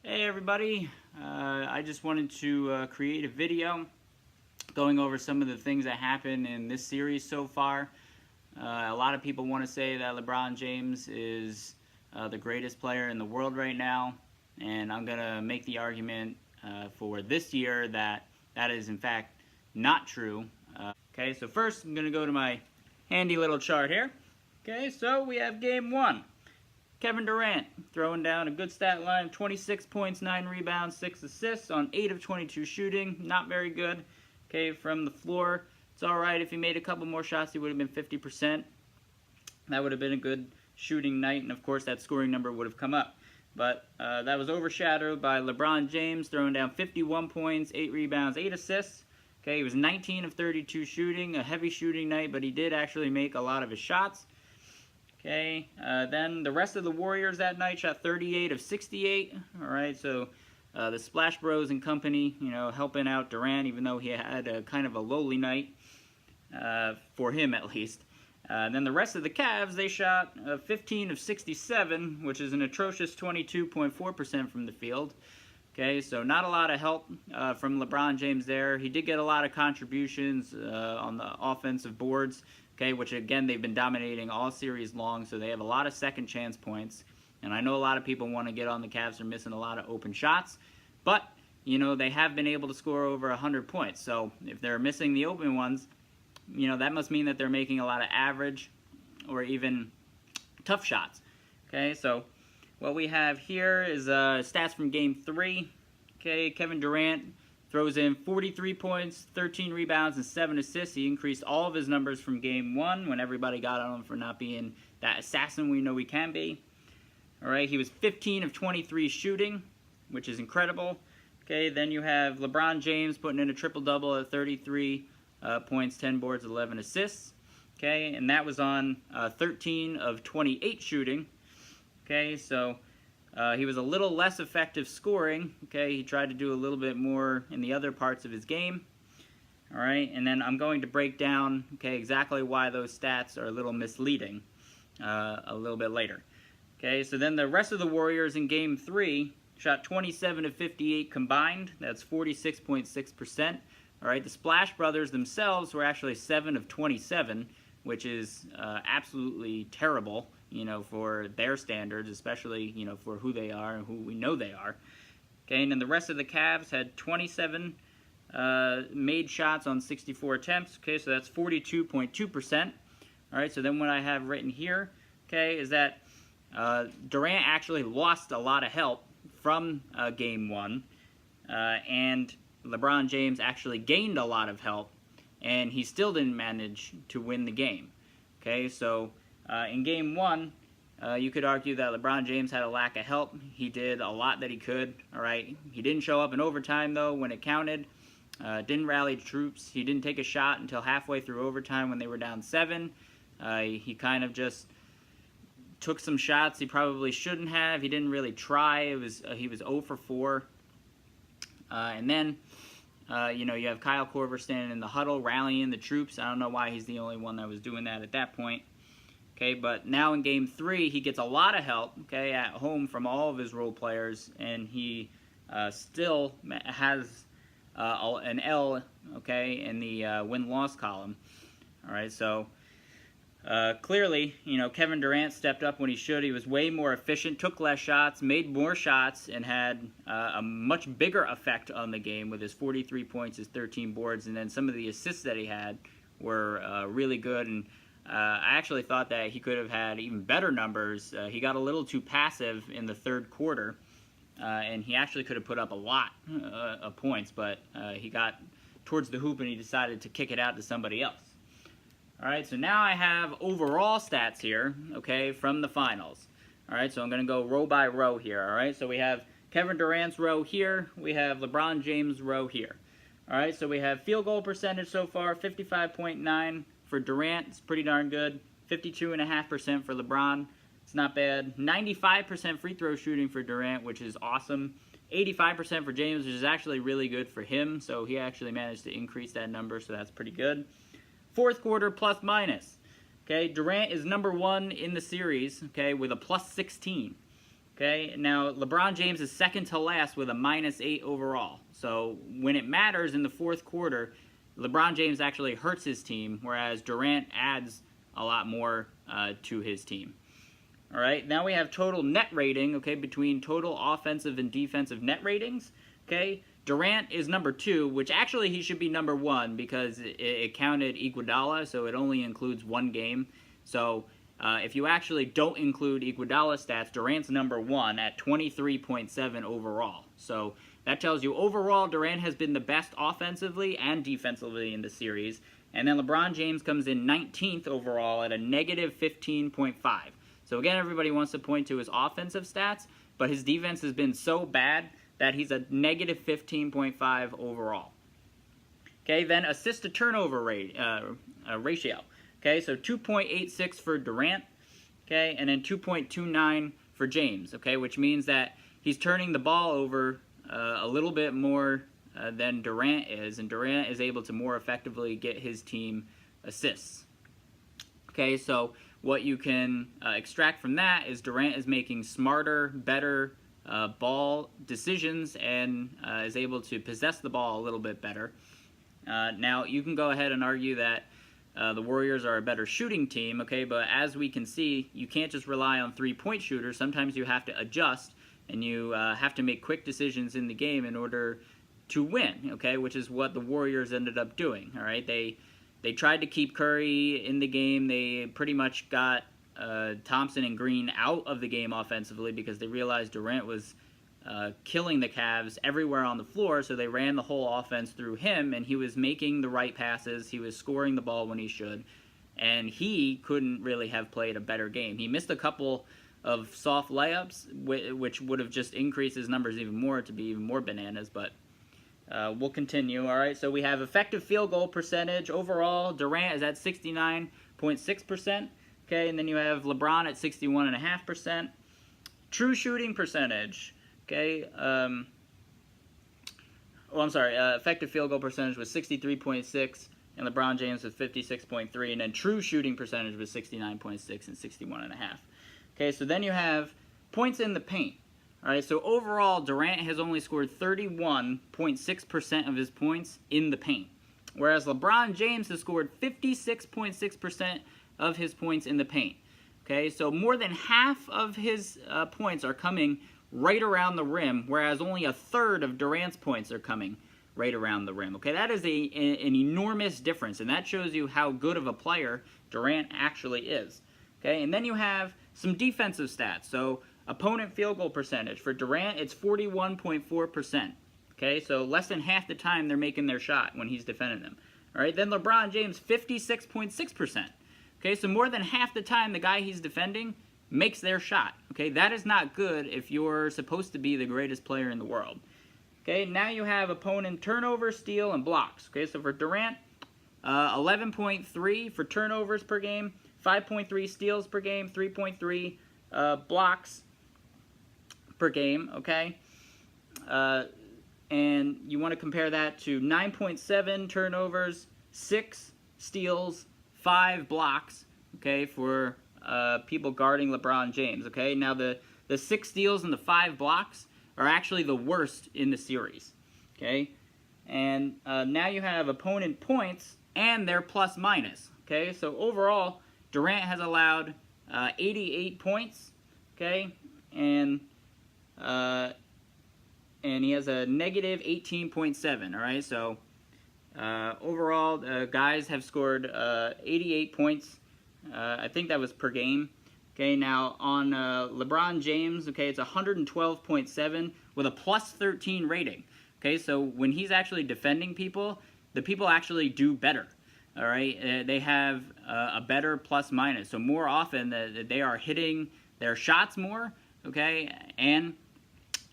Hey everybody, I just wanted to create a video going over some of the things that happened in this series so far. A lot of people want to say that LeBron James is the greatest player in the world right now, and I'm going to make the argument for this year that that is in fact not true. Okay, so first I'm going to go to my handy little chart here. Okay, so we have game one. Kevin Durant throwing down a good stat line, 26 points, 9 rebounds, 6 assists on 8 of 22 shooting. Not very good. Okay, from the floor, it's all right. If he made a couple more shots, he would have been 50%. That would have been a good shooting night, and of course that scoring number would have come up. But that was overshadowed by LeBron James throwing down 51 points, 8 rebounds, 8 assists. Okay, he was 19 of 32 shooting, a heavy shooting night, but he did actually make a lot of his shots. Okay, then the rest of the Warriors that night shot 38 of 68. All right, so the Splash Bros and company, you know, helping out Durant, even though he had a kind of a lowly night, for him at least. Then the rest of the Cavs, they shot 15 of 67, which is an atrocious 22.4% from the field. Okay, so not a lot of help from LeBron James there. He did get a lot of contributions on the offensive boards. Okay, which again, they've been dominating all series long, so they have a lot of second chance points. And I know a lot of people want to get on the Cavs are missing a lot of open shots, but, you know, they have been able to score over 100 points. So if they're missing the open ones, you know, that must mean that they're making a lot of average or even tough shots. Okay, so what we have here is stats from game 3. Okay, Kevin Durant throws in 43 points, 13 rebounds, and 7 assists. He increased all of his numbers from game 1 when everybody got on him for not being that assassin we know he can be. All right, he was 15 of 23 shooting, which is incredible. Okay, then you have LeBron James putting in a triple-double at 33 points, 10 boards, 11 assists. Okay, and that was on 13 of 28 shooting. Okay, so he was a little less effective scoring. Okay, he tried to do a little bit more in the other parts of his game. All right, and then I'm going to break down, okay, exactly why those stats are a little misleading a little bit later. Okay, so then the rest of the Warriors in game 3 shot 27 of 58 combined. That's 46.6%. All right, the Splash Brothers themselves were actually 7 of 27, which is absolutely terrible, you know, for their standards, especially, you know, for who they are and who we know they are. Okay, and then the rest of the Cavs had 27 made shots on 64 attempts. Okay, so that's 42.2%. All right, so then what I have written here, okay, is that Durant actually lost a lot of help from game 1, and LeBron James actually gained a lot of help, and he still didn't manage to win the game. Okay, so in game 1, you could argue that LeBron James had a lack of help. He did a lot that he could. All right, he didn't show up in overtime though when it counted. Didn't rally troops. He didn't take a shot until halfway through overtime when they were down 7. He kind of just took some shots he probably shouldn't have. He didn't really try. He was 0 for 4. And then you know, you have Kyle Korver standing in the huddle, rallying the troops. I don't know why he's the only one that was doing that at that point. Okay, but now in game 3, he gets a lot of help, okay, at home from all of his role players, and he still has an L, okay, in the win-loss column. All right, so clearly, you know, Kevin Durant stepped up when he should. He was way more efficient, took less shots, made more shots, and had a much bigger effect on the game with his 43 points, his 13 boards, and then some of the assists that he had were really good. And I actually thought that he could have had even better numbers. He got a little too passive in the third quarter, and he actually could have put up a lot of points, but he got towards the hoop and he decided to kick it out to somebody else. All right, so now I have overall stats here, okay, from the finals. All right, so I'm going to go row by row here, all right? So we have Kevin Durant's row here. We have LeBron James' row here. All right, so we have field goal percentage so far, 55.9 for Durant. It's pretty darn good. 52.5% for LeBron. It's not bad. 95% free throw shooting for Durant, which is awesome. 85% for James, which is actually really good for him. So he actually managed to increase that number, so that's pretty good. Fourth quarter plus minus. Okay, Durant is number 1 in the series, okay, with a plus 16. Okay, now LeBron James is second to last with a -8 overall. So when it matters in the fourth quarter, LeBron James actually hurts his team, whereas Durant adds a lot more to his team. All right, now we have total net rating, okay, between total offensive and defensive net ratings. Okay, Durant is number 2, which actually he should be number 1 because it counted Iguodala, so it only includes one game. So if you actually don't include Iguodala stats, Durant's number 1 at 23.7 overall. So that tells you overall Durant has been the best offensively and defensively in the series. And then LeBron James comes in 19th overall at a -15.5. So again, everybody wants to point to his offensive stats, but his defense has been so bad that he's a -15.5 overall. Okay, then assist to turnover ratio. Okay, so 2.86 for Durant, okay, and then 2.29 for James, okay, which means that he's turning the ball over a little bit more than Durant is, and Durant is able to more effectively get his team assists. Okay, so what you can extract from that is Durant is making smarter, better ball decisions and is able to possess the ball a little bit better. Now, you can go ahead and argue that the Warriors are a better shooting team, okay, but as we can see, you can't just rely on three-point shooters. Sometimes you have to adjust, and you have to make quick decisions in the game in order to win, okay, which is what the Warriors ended up doing, all right? They tried to keep Curry in the game. They pretty much got Thompson and Green out of the game offensively because they realized Durant was killing the Cavs everywhere on the floor, so they ran the whole offense through him, and he was making the right passes. He was scoring the ball when he should, and he couldn't really have played a better game. He missed a couple of soft layups, which would have just increased his numbers even more to be even more bananas, but we'll continue. All right, so we have effective field goal percentage. Overall, Durant is at 69.6%, okay, and then you have LeBron at 61.5%. True shooting percentage. Okay, effective field goal percentage was 63.6, and LeBron James was 56.3, and then true shooting percentage was 69.6 and 61.5. Okay, so then you have points in the paint. All right, so overall, Durant has only scored 31.6% of his points in the paint, whereas LeBron James has scored 56.6% of his points in the paint. Okay, so more than half of his points are coming right around the rim, whereas only a third of Durant's points are coming right around the rim. Okay, that is an enormous difference, and that shows you how good of a player Durant actually is. Okay, and then you have some defensive stats. So opponent field goal percentage. For Durant, it's 41.4%. Okay, so less than half the time they're making their shot when he's defending them. All right, then LeBron James, 56.6%. Okay, so more than half the time the guy he's defending makes their shot. Okay, that is not good if you're supposed to be the greatest player in the world. Okay, now you have opponent turnover, steal, and blocks. Okay, so for Durant, 11.3 for turnovers per game, 5.3 steals per game, 3.3 blocks per game, okay? And you want to compare that to 9.7 turnovers, 6 steals, 5 blocks, okay, for people guarding LeBron James, okay? Now, the 6 steals and the 5 blocks are actually the worst in the series, okay? And now you have opponent points and their plus-minus, okay? So overall, Durant has allowed 88 points, okay? And he has a negative 18.7, all right? So overall, guys have scored 88 points. I think that was per game. Okay, now on LeBron James, okay, it's 112.7 with a plus 13 rating. Okay, so when he's actually defending people, the people actually do better. All right, they have a better plus minus. So more often they are hitting their shots more, okay, and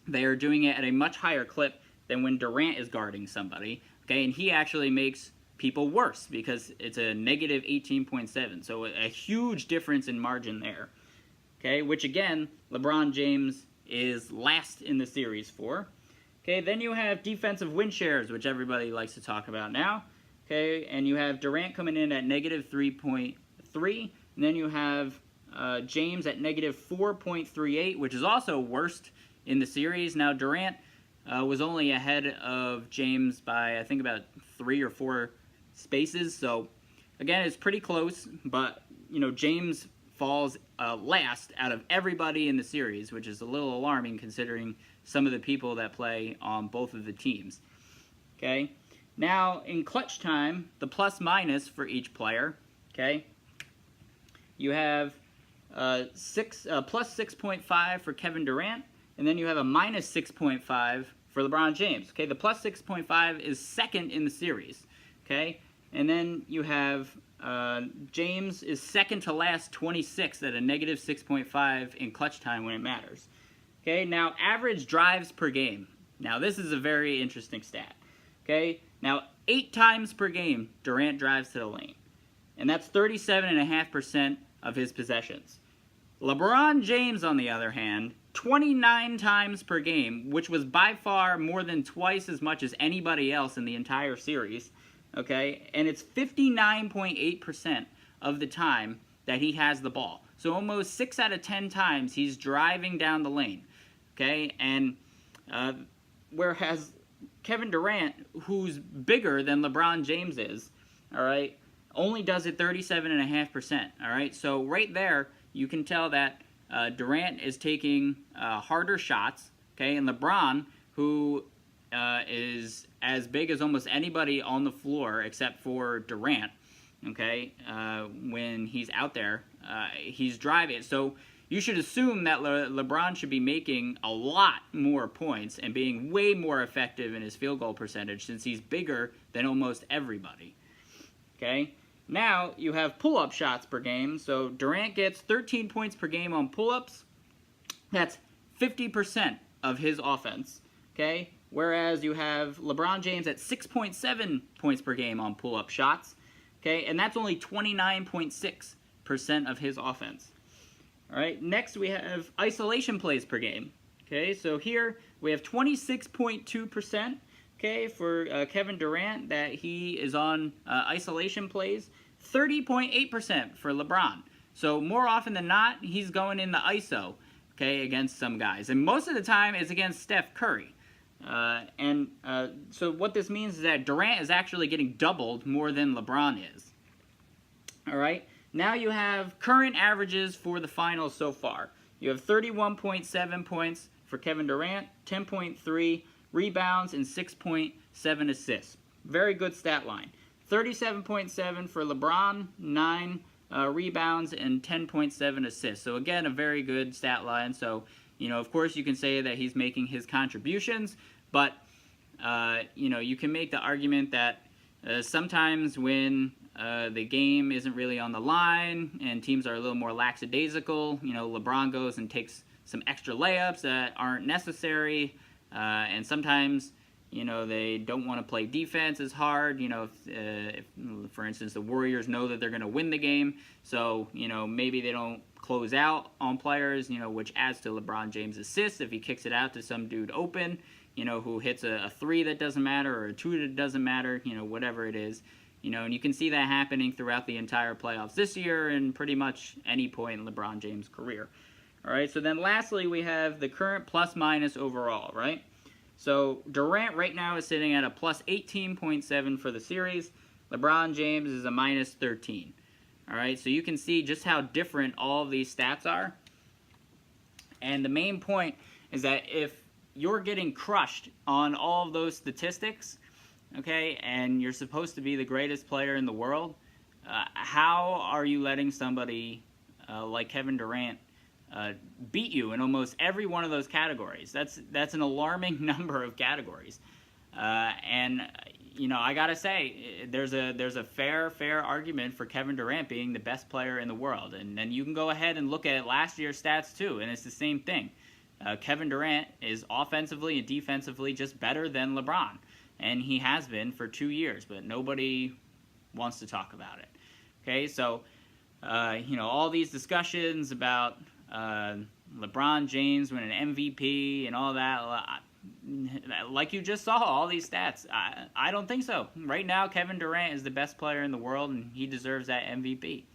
they are doing it at a much higher clip than when Durant is guarding somebody. Okay, and he actually makes people worse because it's a negative 18.7. So a huge difference in margin there. Okay, which again, LeBron James is last in the series for. Okay, then you have defensive win shares, which everybody likes to talk about now. Okay, and you have Durant coming in at negative 3.3, and then you have James at negative 4.38, which is also worst in the series. Now, Durant was only ahead of James by, I think, about 3 or 4 spaces. So, again, it's pretty close. But, you know, James falls last out of everybody in the series, which is a little alarming considering some of the people that play on both of the teams. Okay? Now, in clutch time, the plus-minus for each player, okay, you have plus 6.5 for Kevin Durant, and then you have a minus 6.5 for LeBron James. Okay, the plus 6.5 is second in the series. Okay, and then you have James is second to last, 26th at a negative 6.5 in clutch time when it matters. Okay, now average drives per game. Now this is a very interesting stat. Okay, now 8 times per game Durant drives to the lane, and that's 37.5% of his possessions. LeBron James, on the other hand, 29 times per game, which was by far more than twice as much as anybody else in the entire series, okay? And it's 59.8% of the time that he has the ball. So almost 6 out of 10 times he's driving down the lane, okay? And whereas Kevin Durant, who's bigger than LeBron James is, all right, only does it 37.5%, all right? So right there, you can tell that Durant is taking harder shots, okay? And LeBron, who is as big as almost anybody on the floor except for Durant, okay, when he's out there, he's driving. So you should assume that LeBron should be making a lot more points and being way more effective in his field goal percentage since he's bigger than almost everybody, okay? Now, you have pull-up shots per game. So Durant gets 13 points per game on pull-ups. That's 50% of his offense, okay? Whereas you have LeBron James at 6.7 points per game on pull-up shots, okay? And that's only 29.6% of his offense. All right, next we have isolation plays per game, okay? So here we have 26.2%. Okay, for Kevin Durant, that he is on isolation plays, 30.8% for LeBron. So more often than not, he's going in the ISO, okay, against some guys. And most of the time, it's against Steph Curry. So what this means is that Durant is actually getting doubled more than LeBron is. All right, now you have current averages for the finals so far. You have 31.7 points for Kevin Durant, 10.3 rebounds, and 6.7 assists. Very good stat line. 37.7 for LeBron, 9 rebounds, and 10.7 assists. So again, a very good stat line. So, you know, of course you can say that he's making his contributions, but, you know, you can make the argument that sometimes when the game isn't really on the line and teams are a little more lackadaisical, you know, LeBron goes and takes some extra layups that aren't necessary. And sometimes, you know, they don't want to play defense as hard. You know, if, for instance, the Warriors know that they're going to win the game. So, you know, maybe they don't close out on players, you know, which adds to LeBron James' assists if he kicks it out to some dude open, you know, who hits a 3 that doesn't matter or a 2 that doesn't matter, you know, whatever it is. You know, and you can see that happening throughout the entire playoffs this year and pretty much any point in LeBron James' career. All right, so then lastly, we have the current plus-minus overall, right? So Durant right now is sitting at a plus 18.7 for the series. LeBron James is a minus 13. All right, so you can see just how different all of these stats are. And the main point is that if you're getting crushed on all of those statistics, okay, and you're supposed to be the greatest player in the world, how are you letting somebody like Kevin Durant beat you in almost every one of those categories? That's an alarming number of categories, and you know, I gotta say, there's a fair argument for Kevin Durant being the best player in the world, and then you can go ahead and look at last year's stats too, and it's the same thing. Kevin Durant is offensively and defensively just better than LeBron, and he has been for 2 years, but nobody wants to talk about it. Okay, so you know, all these discussions about LeBron James winning an MVP and all that, like you just saw, all these stats, I don't think so. Right now, Kevin Durant is the best player in the world, and he deserves that MVP.